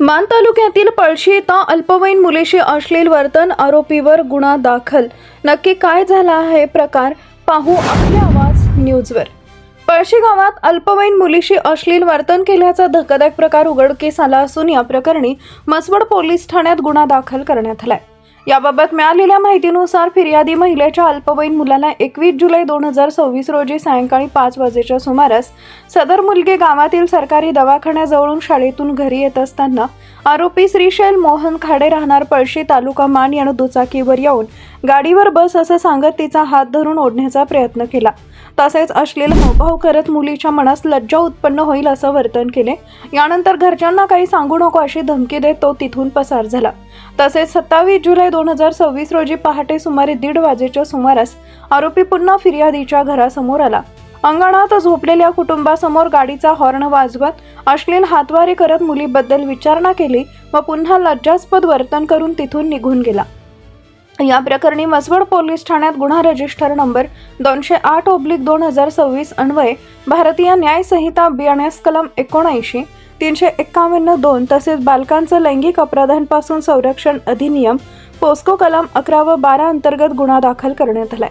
मान तालुक्यातील पळशी इथं अल्पवयीन मुलीशी अश्लील वर्तन, आरोपीवर गुन्हा दाखल। नक्की काय झाला आहे प्रकार, पाहू आपल्या आवाज न्यूजवर। पळशी गावात अल्पवयीन मुलीशी अश्लील वर्तन केल्याचा धक्कादायक प्रकार उघडकीस आला असून या प्रकरणी मसवड पोलीस ठाण्यात गुन्हा दाखल करण्यात आलाय। याबाबत मिळालेल्या माहितीनुसार फिर्यादी महिलेच्या अल्पवयीन मुलाला 21 जुलै 2026 रोजी सायंकाळी 5 वाजेच्या सुमारास सदर मुलगी गावातील सरकारी दवाखान्याजवळून शाळेतून घरी येत असताना आरोपी श्रीशैल मोहन खाडे राहणार पळशी तालुका मान यानं दुचाकीवर येऊन गाडीवर बस असं सांगत तिचा हात धरून ओढण्याचा प्रयत्न केला। तसेच अश्लील हावभाव करत मुलीच्या मनास लज्जा उत्पन्न होईल असं वर्तन केले। यानंतर घरच्यांना काही सांगू नको अशी धमकी देत तो तिथून पसार झाला। तसेच 27 जुलै 2026 रोजी पहाटे सुमारे 1:30 वाजेच्या सुमारास आरोपी पुन्हा फिर्यादीच्या घरासमोर आला। अंगणात झोपलेल्या कुटुंबासमोर गाडीचा हॉर्न वाजवत अश्लील हातवारे करत मुलीबद्दल विचारणा केली व पुन्हा लज्जास्पद वर्तन करून तिथून निघून गेला। या प्रकरणी मसवड पोलीस ठाण्यात गुन्हा रजिस्टर नंबर 208/2026 अन्वये भारतीय न्याय संहिता BNS कलम 79, 351(2) तसेच बालकांचं लैंगिक अपराधांपासून संरक्षण अधिनियम पोस्को कलम 11 व 12 अंतर्गत गुन्हा दाखल करण्यात आलाय।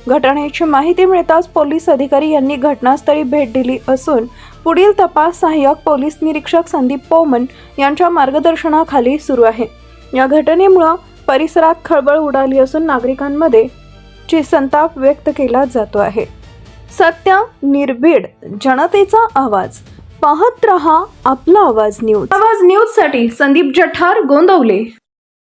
घटनेची माहिती मिळताच पोलीस अधिकारी यांनी घटनास्थळी भेट दिली असून पुढील तपास सहाय्यक पोलीस निरीक्षक संदीप पोमन यांच्या मार्गदर्शनाखाली सुरू आहे। या घटनेमुळे परिसरात खळबळ उडाली असून नागरिकांमध्ये संताप व्यक्त केला जातो आहे। सत्य, निर्भीड, जनतेचा आवाज। पाहत रहा आपला आवाज न्यूज। आवाज न्यूज साठी संदीप जठार, गोंदवले।